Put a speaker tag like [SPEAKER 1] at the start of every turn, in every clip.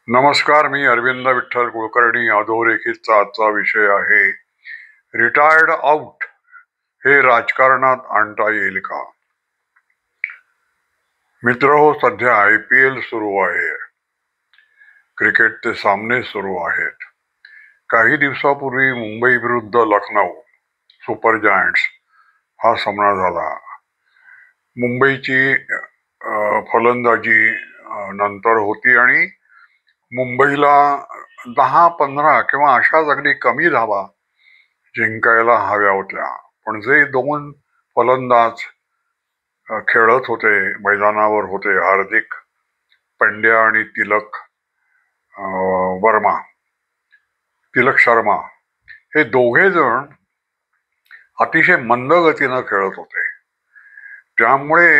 [SPEAKER 1] नमस्कार. मी अरविंद विठ्ठल कुलकर्णी. अधोरेखितचा आजचा विषय आहे रिटायर्ड आउट हे राजकारणात आणता येईल का? मित्र हो, सध्या IPL सुरू आहे. क्रिकेटचे सामने सुरू आहेत. काही दिवसापूर्वी मुंबई विरुद्ध लखनौ सुपर जायंट्स हा सामना झाला. मुंबईची फलंदाजी नंतर होती आणि मुंबईला 10-15 किंवा अशाच अगदी कमी धावा जिंकायला हव्या होत्या. पण जे दोन फलंदाज खेळत होते, मैदानावर होते, हार्दिक पंड्या आणि तिलक शर्मा, हे दोघे जण अतिशय मंद गतीनं खेळत होते. त्यामुळे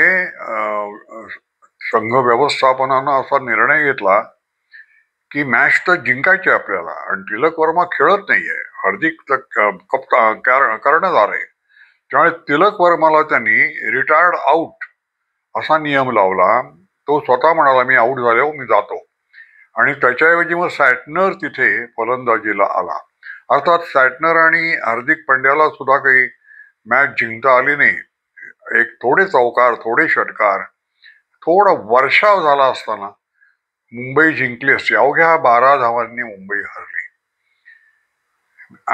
[SPEAKER 1] संघ व्यवस्थापनानं असा निर्णय घेतला की मॅच तर जिंकायची आपल्याला, आणि तिलक वर्मा खेळत नाहीये, हार्दिक कर्णधार आहे. त्यामुळे तिलक वर्माला त्यांनी रिटायर्ड आउट असा नियम लावला. तो स्वतः म्हणाला, मी आउट झालो, मी जातो. आणि त्याच्याऐवजी मग सॅटनर तिथे फलंदाजीला आला. अर्थात सॅटनर आणि हार्दिक पंड्याला सुद्धा काही मॅच जिंकता आली नाही. एक थोडे चौकार, थोडे षटकार, थोडा वर्षाव झाला असताना मुंबई जिंकली असती. अवघ्या 12 धावांनी मुंबई हरली.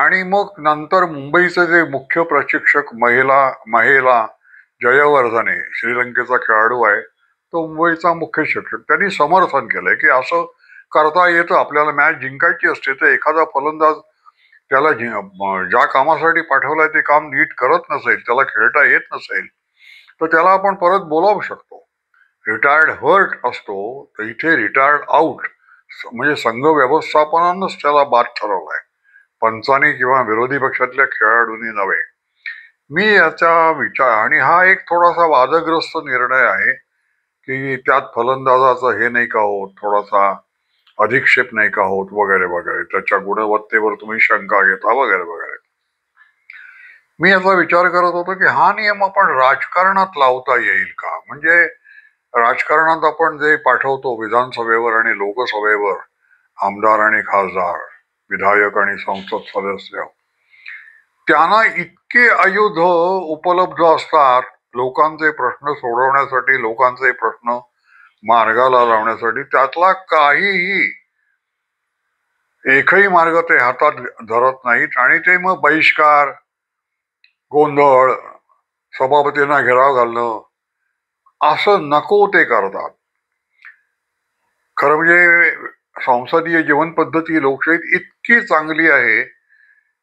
[SPEAKER 1] आणि मग नंतर मुंबईचे जे मुख्य प्रशिक्षक महेला जयवर्धने, श्रीलंकेचा खेळाडू आहे, तो मुंबईचा मुख्य शिक्षक, त्यांनी समर्थन केलंय की असं करता येतं. आपल्याला मॅच जिंकायची असते तर एखादा फलंदाज त्याला ज्या कामासाठी पाठवलाय ते काम नीट करत नसेल, त्याला खेळता येत नसेल, तर त्याला आपण परत बोलावू शकतो. रिटायर्ड हर्ट असतो, तर इथे रिटायर्ड आउट म्हणजे संघ व्यवस्थापनानंच त्याला बाद ठरवलाय, पंचांनी किंवा विरोधी पक्षातल्या खेळाडूंनी नव्हे. मी याचा विचार, आणि हा एक थोडासा वादग्रस्त निर्णय आहे की त्यात फलंदाजाचं हे नाही का होत, थोडासा अधिक्षेप नाही का होत, वगैरे वगैरे, त्याच्या गुणवत्तेवर तुम्ही शंका घेता, वगैरे वगैरे. मी याचा विचार करत होतो की हा नियम आपण राजकारणात लावता येईल का? म्हणजे राजकारणात आपण जे पाठवतो विधानसभेवर आणि लोकसभेवर आमदार आणि खासदार, विधायक आणि संसद सदस्य, त्यांना इतके आयुध उपलब्ध असतात लोकांचे प्रश्न सोडवण्यासाठी, लोकांचे प्रश्न मार्गाला लावण्यासाठी. त्यातला काहीही एकही मार्ग ते हातात धरत नाहीत, आणि ते मग बहिष्कार, गोंधळ, सभापतींना घेराव घालणं, असं नको ते करतात. खरं म्हणजे संसदीय जीवन पद्धती लोकशाहीत इतकी चांगली आहे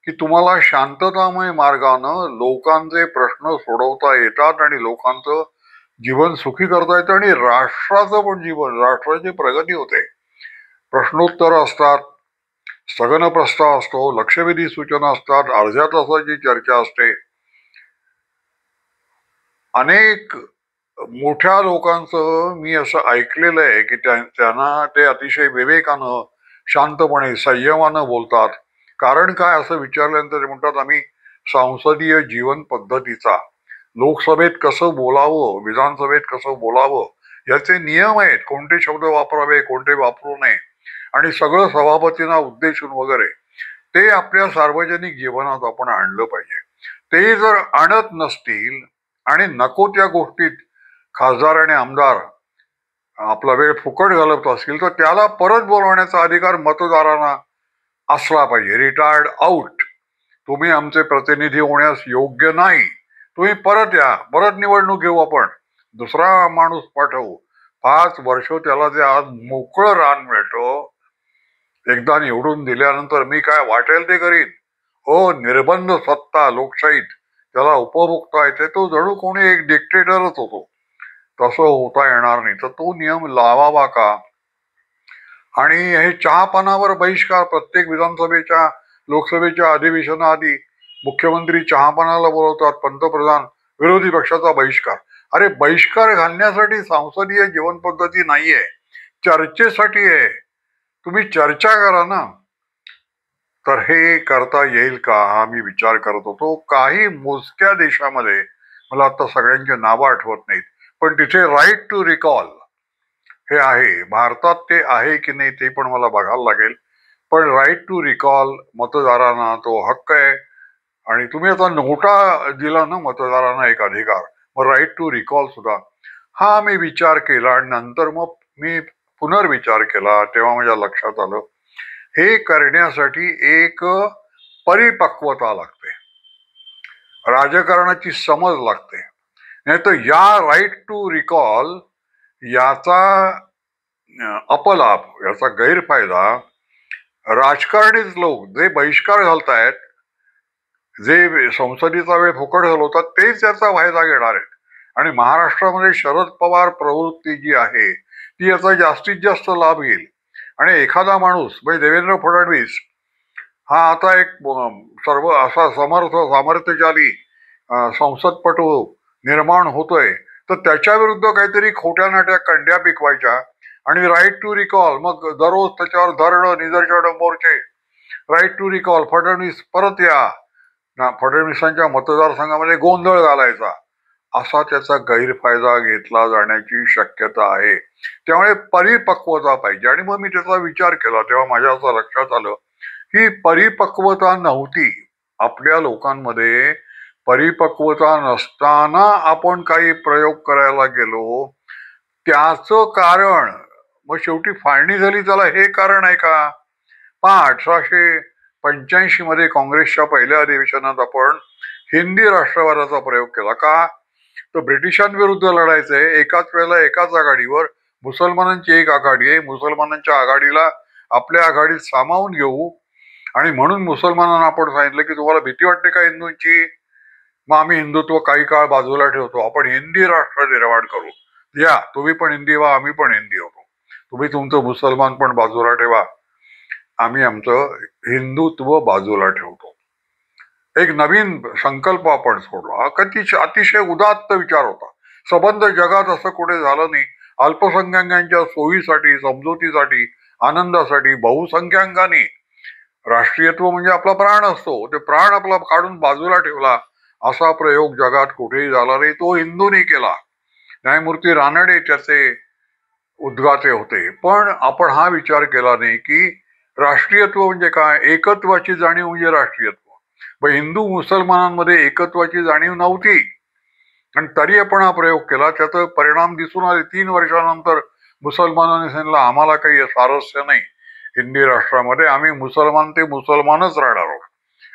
[SPEAKER 1] की तुम्हाला शांततामय मार्गानं लोकांचे प्रश्न सोडवता येतात आणि लोकांचं जीवन सुखी करता येतं, आणि राष्ट्राचं पण जीवन, राष्ट्राची प्रगती होते. प्रश्नोत्तर असतात, स्थगन प्रस्ताव असतो, लक्षवेधी सूचना असतात, अर्ध्या तासाची चर्चा असते. अनेक मोठ्या लोकांचं मी असं ऐकलेलं आहे की त्यांना ते अतिशय विवेकानं, शांतपणे, संयमानं बोलतात. कारण काय असं विचारल्यानंतर ते म्हणतात, आम्ही संसदीय जीवन पद्धतीचा, लोकसभेत कसं बोलावं, विधानसभेत कसं बोलावं, याचे नियम आहेत. कोणते शब्द वापरावे, कोणते वापरू नये, आणि सगळं सभापतींना उद्देशून वगैरे, ते आपल्या सार्वजनिक जीवनात आपण आणलं पाहिजे. ते जर आणत नसतील आणि नको त्या गोष्टीत खासदार आणि आमदार आपला वेळ फुकट घालवत असतील, तर त्याला परत बोलवण्याचा अधिकार मतदारांना असला पाहिजे. रिटायर्ड आउट, तुम्ही आमचे प्रतिनिधी होण्यास योग्य नाही, तुम्ही परत या, परत निवडणूक घेऊ, आपण दुसरा माणूस पाठवू. 5 वर्ष त्याला जे आज मोकळं रान मिळतं, एकदा निवडून दिल्यानंतर मी काय वाटेल ते करीन, हो, निर्बंध सत्ता लोकशाहीत त्याला उपभोगता येते, तो जणू कोणी एक डिक्टेटरच होतो. तसं होता येणार नाही. तर तो नियम लावावा का? आणि हे चहापानावर बहिष्कार, प्रत्येक विधानसभेच्या, लोकसभेच्या अधिवेशनाआधी मुख्यमंत्री चहापानाला बोलवतात, पंतप्रधान, विरोधी पक्षाचा बहिष्कार. अरे, बहिष्कार घालण्यासाठी संसदीय जीवन पद्धती नाहीये, चर्चेसाठी आहे. तुम्ही चर्चा करा ना. तर हे करता येईल का, हा मी विचार करत होतो. काही मोजक्या देशामध्ये, मला आता सगळ्यांची नावं आठवत नाहीत, पण तिथे राईट टू रिकॉल, हे आहे. भारतात ते आहे की नाही ते पण मला बघायला लागेल. पण राईट टू रिकॉल मतदारांना तो हक्क आहे. आणि तुम्ही आता नोटा दिला ना मतदारांना एक अधिकार, मग राईट टू रिकॉल सुद्धा हा मी विचार केला आणि नंतर मग मी पुनर्विचार केला. तेव्हा माझ्या लक्षात आलं हे करण्यासाठी एक परिपक्वता लागते, राजकारणाची समज लागते. नाही तर या राईट टू रिकॉल याचा अपलाभ, याचा गैरफायदा राजकारणीच लोक जे बहिष्कार घालतायत, जे संसदेचा वेळ फुकट घालवतात, तेच याचा फायदा घेणार आहेत. आणि महाराष्ट्रामध्ये शरद पवार प्रवृत्ती जी आहे ती याचा जास्तीत जास्त लाभ घेईल. आणि एखादा माणूस म्हणजे देवेंद्र फडणवीस हा आता एक सर्व असा सामर्थ्यशाली संसदपटू निर्माण होतोय, तर त्याच्या विरुद्ध काहीतरी खोट्या नाट्या कंड्या पिकवायच्या आणि राईट टू रिकॉल, मग दररोज त्याच्यावर धरणं, निदर्शन, मोर्चे, राईट टू रिकॉल, फडणवीस परत या, फडणवीसांच्या मतदारसंघामध्ये गोंधळ घालायचा, असा त्याचा गैरफायदा घेतला जाण्याची शक्यता आहे. त्यामुळे परिपक्वता पाहिजे. आणि मग मी त्याचा विचार केला तेव्हा माझ्या असं लक्षात आलं ही परिपक्वता नव्हती आपल्या लोकांमध्ये. परिपक्वता नसताना आपण काही प्रयोग करायला गेलो, त्याचं कारण मग शेवटी फाळणी झाली. त्याला हे कारण आहे का? 1885 मध्ये काँग्रेसच्या पहिल्या अधिवेशनात आपण हिंदी राष्ट्रवादाचा प्रयोग केला. का? तर ब्रिटिशांविरुद्ध लढायचंय. एकाच वेळेला एकाच आघाडीवर मुसलमानांची एक आघाडी आहे, मुसलमानांच्या आघाडीला आपल्या आघाडीत सामावून घेऊ. आणि म्हणून मुसलमानांना आपण सांगितलं की तुम्हाला भीती वाटते का हिंदूंची? मग आम्ही हिंदुत्व काही काळ बाजूला ठेवतो, आपण हिंदी राष्ट्र निर्माण करू. या तुम्ही पण हिंदी व्हा, आम्ही पण हिंदी होतो. तुम्ही तुमचं मुसलमान पण बाजूला ठेवा, आम्ही आमचं हिंदुत्व बाजूला ठेवतो. एक नवीन संकल्प आपण सोडला. अतिशय उदात्त विचार होता. संबंध जगात असं कुठे झालं नाही. अल्पसंख्याकांच्या सोयीसाठी, समजुतीसाठी, आनंदासाठी बहुसंख्याकांनी राष्ट्रीयत्व म्हणजे आपला प्राण असतो, ते प्राण आपला काढून बाजूला ठेवला, असा प्रयोग जगात कुठेही झाला नाही. तो हिंदूंनी केला. न्यायमूर्ती रानडे त्याचे उद्गाते होते. पण आपण हा विचार केला नाही की राष्ट्रीयत्व म्हणजे काय, एकत्वाची जाणीव म्हणजे राष्ट्रीयत्व. पण हिंदू मुसलमानांमध्ये एकत्वाची जाणीव नव्हती आणि तरी आपण हा प्रयोग केला. त्याचा परिणाम दिसून आले. 3 वर्षानंतर मुसलमानांनी सांगितलं आम्हाला काही स्वारस्य नाही हिंदी राष्ट्रामध्ये, आम्ही मुसलमान ते मुसलमानच राहणार आहोत.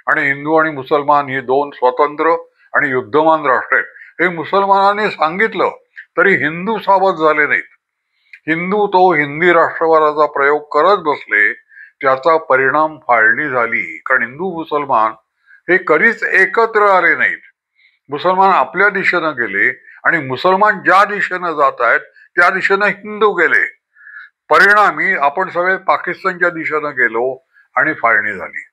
[SPEAKER 1] आणि हिंदू आणि मुसलमान ही 2 स्वतंत्र आणि युद्धमान राष्ट्र आहेत हे मुसलमानांनी सांगितलं, तरी हिंदू सावध झाले नाहीत. हिंदू तो हिंदी राष्ट्रवादाचा प्रयोग करत बसले. त्याचा परिणाम फाळणी झाली. कारण हिंदू मुसलमान हे कधीच एकत्र आले नाहीत. मुसलमान आपल्या दिशेनं गेले आणि मुसलमान ज्या दिशेनं जात आहेत त्या दिशेनं हिंदू गेले. परिणामी आपण सगळे पाकिस्तानच्या दिशेनं गेलो आणि फाळणी झाली.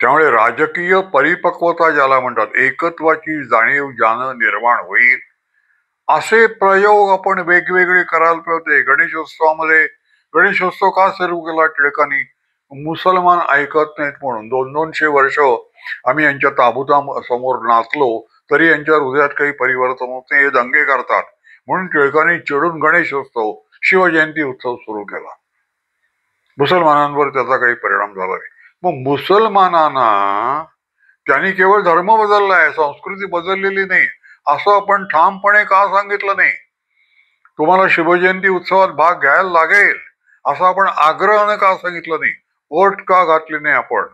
[SPEAKER 1] त्यामुळे राजकीय परिपक्वता ज्याला म्हणतात, एकत्वाची जाणीव ज्यानं निर्माण होईल, असे प्रयोग आपण वेगवेगळे करायला पाहिजे. गणेशोत्सवामध्ये गणेशोत्सव का सुरू केला टिळकांनी? मुसलमान ऐकत नाहीत म्हणून. 200-200 वर्ष आम्ही यांच्या ताबुता समोर नाचलो तरी यांच्या हृदयात काही परिवर्तन होत नाही, हे दंगे करतात. म्हणून टिळकांनी चिडून गणेशोत्सव, शिवजयंती उत्सव सुरू केला. मुसलमानांवर त्याचा काही परिणाम झाला नाही. मग मुसलमानांना त्यांनी केवळ धर्म बदललाय, संस्कृती बदललेली नाही, असं आपण ठामपणे का सांगितलं नाही? तुम्हाला शिवजयंती उत्सवात भाग घ्यायला लागेल असं आपण आग्रहानं का सांगितलं नाही? ओट का घातली नाही आपण?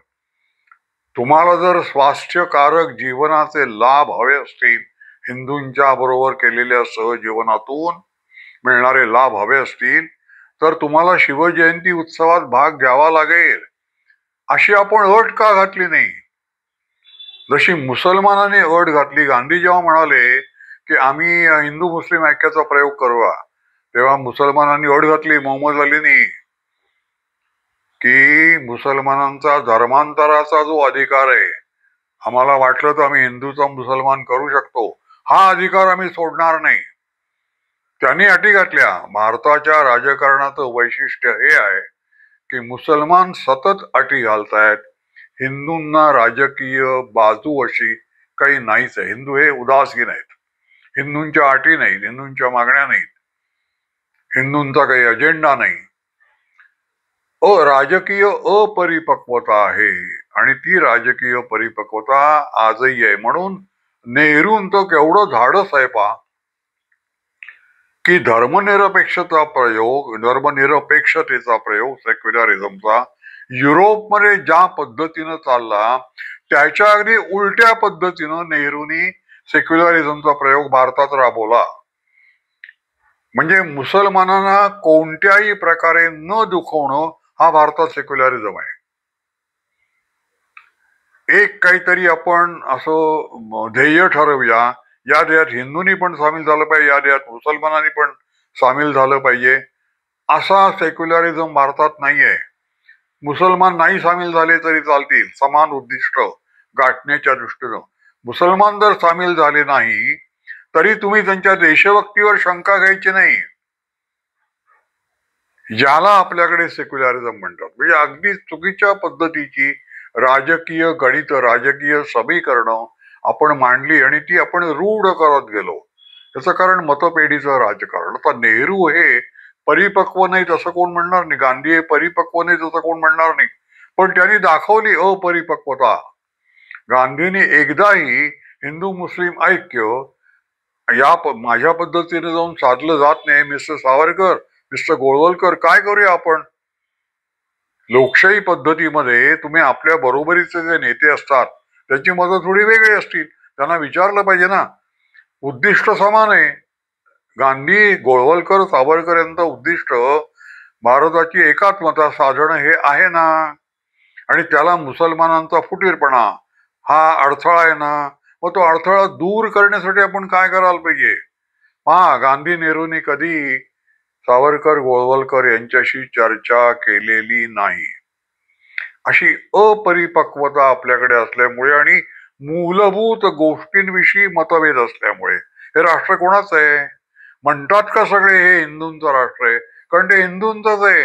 [SPEAKER 1] तुम्हाला जर स्वास्थ्यकारक जीवनाचे लाभ हवे असतील, हिंदूंच्या बरोबर केलेल्या सहजीवनातून मिळणारे लाभ हवे असतील, तर तुम्हाला शिवजयंती उत्सवात भाग घ्यावा लागेल, अशी आपण अट का घातली नाही? जशी मुसलमानाने अट घातली. गांधी जेव्हा म्हणाले की आम्ही हिंदू मुस्लिम ऐक्याचा प्रयोग करूया, तेव्हा मुसलमानांनी अट घातली मोहम्मद अलीनी की मुसलमानांचा धर्मांतराचा जो अधिकार आहे, आम्हाला वाटलं तर आम्ही हिंदूचा मुसलमान करू शकतो, हा अधिकार आम्ही सोडणार नाही. त्यांनी अटी घातल्या. भारताच्या राजकारणाचं वैशिष्ट्य हे आहे की मुसलमान सतत अटी घालतायत. हिंदूंना राजकीय बाजू अशी काही नाहीच आहे. हिंदू हे उदासीन आहेत. हिंदूंच्या अटी नाहीत, हिंदूंच्या मागण्या नाहीत. हिंदूंचा काही अजेंडा नाही. राजकीय अपरिपक्वता आहे आणि ती राजकीय परिपक्वता आजही आहे. म्हणून नेहरूंचं केवढं धाडस आहे पहा, की धर्मनिरपेक्षतेचा प्रयोग सेक्युलरिझमचा युरोपमध्ये ज्या पद्धतीनं चालला त्याच्या अगदी उलट्या पद्धतीनं नेहरूंनी सेक्युलरिझमचा प्रयोग भारतात राबवला. म्हणजे मुसलमानांना कोणत्याही प्रकारे न दुखवणं हा भारतात सेक्युलरिझम आहे. एक काहीतरी आपण असं ध्येय ठरवूया, या ध्येयात हिंदूंनी पण सामील झालं पाहिजे, या ध्येयात मुसलमानांनी पण सामील झालं पाहिजे, असा सेक्युलरिझम भारतात नाहीये. मुसलमान नाही सामील झाले तरी चालतील समान उद्दिष्ट गाठण्याच्या दृष्टीनं. मुसलमान जर सामील झाले नाही तरी तुम्ही त्यांच्या देशभक्तीवर शंका घ्यायची नाही. ज्याला आपल्याकडे सेक्युलरिझम म्हणतात, म्हणजे अगदी चुकीच्या पद्धतीची राजकीय गणित, राजकीय समीकरणं आपण मांडली आणि ती आपण रूढ करत गेलो. त्याचं कारण मतपेढीचं राजकारण. आता नेहरू हे परिपक्व नाहीत असं कोण म्हणणार नाही, गांधी हे परिपक्व नाहीत असं कोण म्हणणार नाही, पण त्यांनी दाखवली अपरिपक्वता. गांधींनी एकदाही हिंदू मुस्लिम ऐक्य माझ्या पद्धतीने जाऊन साधलं जात नाही. मिस्टर सावरकर, मिस्टर गोळवलकर, काय करूया आपण? लोकशाही पद्धतीमध्ये तुम्ही आपल्या बरोबरीचे जे नेते असतात त्यांची मतं थोडी वेगळी असतील, त्यांना विचारलं पाहिजे ना. उद्दिष्ट समान आहे. गांधी, गोळवलकर, सावरकर यांचं उद्दिष्ट भारताची एकात्मता साधणं हे आहे ना, आणि त्याला मुसलमानांचा फुटीरपणा हा अडथळा आहे ना. मग तो अडथळा दूर करण्यासाठी आपण काय करायला पाहिजे? गांधी नेहरूंनी कधी सावरकर गोळवलकर यांच्याशी चर्चा केलेली नाही. अशी अपरिपक्वता आपल्याकडे असल्यामुळे आणि मूलभूत गोष्टींविषयी मतभेद असल्यामुळे हे राष्ट्र कोणाचं आहे? म्हणतात का सगळे हे हिंदूंचं राष्ट्र आहे? कारण ते हिंदूंचंच आहे.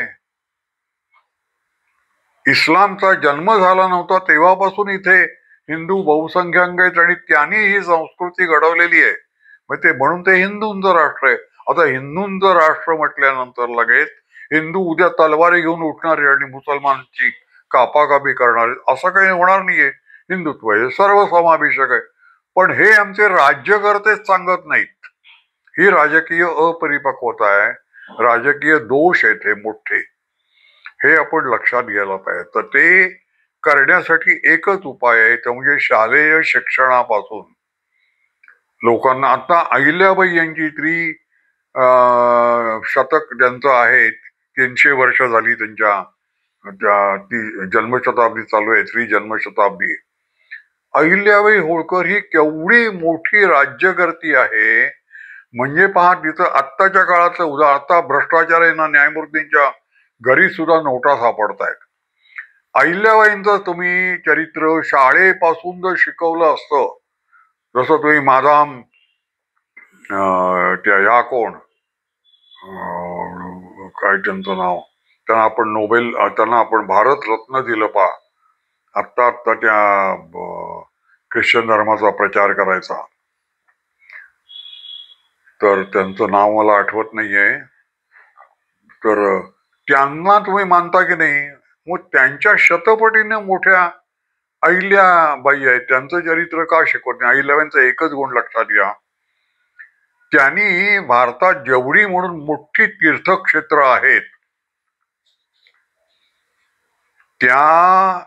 [SPEAKER 1] इस्लामचा जन्म झाला नव्हता तेव्हापासून इथे हिंदू बहुसंख्याक आहेत आणि त्यांनी ही संस्कृती घडवलेली आहे. मग ते म्हणून ते हिंदूंचं राष्ट्र आहे. आता हिंदूंचं राष्ट्र म्हटल्यानंतर लगेच हिंदू उद्या तलवारी घेऊन उठणारे आणि मुसलमानची कापाकापी करणारे असं काही होणार नाहीये. हिंदुत्व हे सर्वसमावेशक आहे. पण हे आमचे राज्यकर्तेच सांगत नाहीत. ही राजकीय अपरिपक्वता आहे, राजकीय दोष आहेत हे मोठे. हे आपण लक्षात घ्यायला पाहिजे. तर ते करण्यासाठी एकच उपाय आहे, तो म्हणजे शालेय शिक्षणापासून लोकांना. आता अहिल्याबाई यांची शतक ज्यांचं आहे, 300 वर्ष झाली त्यांच्या ती जन्मशताब्दी चालू आहे, जन्मशताब्दी. अहिल्याबाई होळकर ही केवढी मोठी राज्यकर्ती आहे. म्हणजे पहा, तिचं आत्ताच्या काळाचं उदाहरण, आता भ्रष्टाचार आहे ना, न्यायमूर्तींच्या घरी सुद्धा नोटा सापडतायत. अहिल्याबाईंचं तुम्ही चरित्र शाळेपासून जर शिकवलं असतं, जसं तुम्ही मादाम त्या ह्या कोण काय त्यांचं नाव, त्यांना आपण नोबेल, त्यांना आपण भारत रत्न दिलं पहा. आत्ता त्या ख्रिश्चन धर्माचा प्रचार करायचा, तर त्यांचं नाव मला आठवत नाहीये. तर त्यांना तुम्ही मानता की नाही? मग त्यांच्या शतपटीने मोठ्या अहिल्याबाई आहेत, त्यांचं चरित्र का शिकवत नाही? अहिल्याबाईंचा एकच गुण लक्षात घ्या, त्यांनी भारतात जेवढी म्हणून मोठी तीर्थक्षेत्र आहेत त्या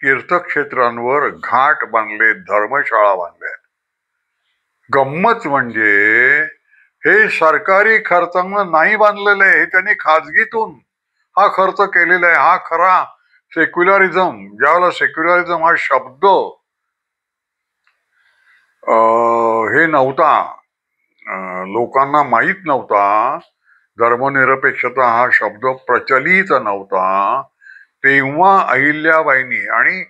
[SPEAKER 1] तीर्थक्षेत्रांवर घाट बांधले, धर्मशाळा बांधल्या. गंमत म्हणजे हे सरकारी खर्चानं नाही बांधलेलं आहे, हे त्यांनी खाजगीतून हा खर्च केलेला आहे. हा खरा सेक्युलरिझम. ज्यावेळेला सेक्युलरिझम हा शब्द हे नव्हता, लोकांना माहीत नव्हता, धर्मनिरपेक्षता हा शब्द प्रचलित नव्हता, तेव्हा अहिल्याबाईंनी, आणि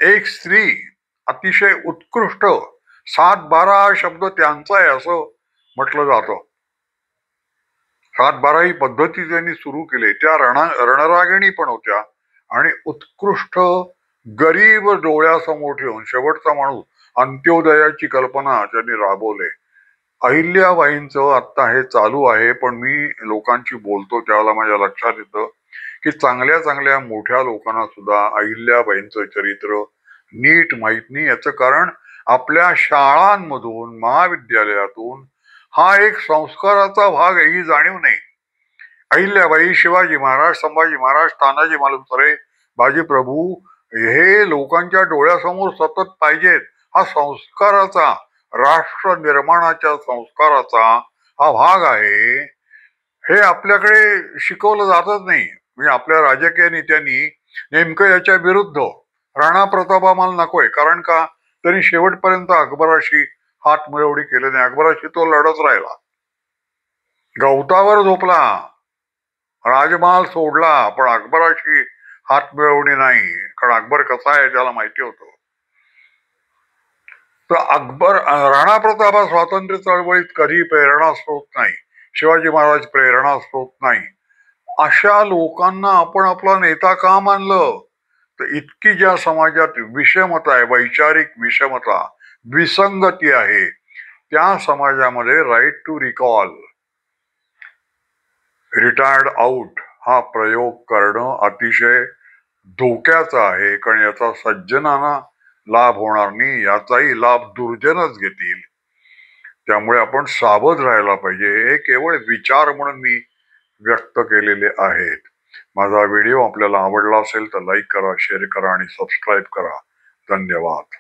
[SPEAKER 1] एक स्त्री अतिशय उत्कृष्ट, 7-12 हा शब्द त्यांचा आहे असं म्हटलं जातं. 7-12 ही पद्धती त्यांनी सुरू केली. त्या रणरागिणी पण होत्या आणि उत्कृष्ट, गरीब डोळ्यासमोर ठेवून शेवटचा माणूस, अंत्योदयाची कल्पना त्यांनी राबवले. अहिल्याबाईंचं आत्ता हे चालू आहे, पण मी लोकांशी बोलतो त्यावेळेला माझ्या लक्षात येतं की चांगल्या चांगल्या मोठ्या लोकांना सुद्धा अहिल्याबाईंचं चरित्र नीट माहीत नाही. याचं कारण आपल्या शाळांमधून महाविद्यालयातून हा एक संस्काराचा भाग आहे ही जाणीव नाही. अहिल्याबाई, शिवाजी महाराज, संभाजी महाराज, तानाजी मालुसरे, बाजी प्रभू हे लोकांच्या डोळ्यासमोर सतत पाहिजेत. हा संस्काराचा, राष्ट्र निर्माणाच्या संस्काराचा हा भाग आहे. हे आपल्याकडे शिकवलं जातच नाही. म्हणजे आपल्या राजकीय नेत्यांनी नेमकं याच्या विरुद्ध राणा प्रताप आम्हाला नकोय, कारण का त्यांनी शेवटपर्यंत अकबराशी हात मिळवणी केली नाही. अकबराशी तो लढत राहिला, गवतावर झोपला, राजमहाल सोडला, पण अकबराशी हात मिळवणी नाही. कारण अकबर कसा आहे त्याला माहिती होतं. तर राणा प्रताप हा स्वातंत्र्य चळवळीत कधी प्रेरणा स्रोत नाही. शिवाजी महाराज प्रेरणा स्रोत नाही. अशा लोकांना आपण आपला नेता का मानलं? तर इतकी ज्या समाजात विषमता आहे, वैचारिक विषमता, विसंगती आहे, त्या समाजामध्ये right to recall, retired out हा प्रयोग करणं अतिशय धोक्याचं आहे. कारण याचा सज्जनांना लाभ होणार नाही, याचाही लाभ दुर्जनच घेतील. त्यामुळे आपण सावध राहायला पाहिजे. हे केवळ विचार म्हणून मी व्यक्त केलेले आहेत. माझा व्हिडिओ आपल्याला आवडला असेल तर लाईक करा, शेअर करा आणि सबस्क्राईब करा. धन्यवाद.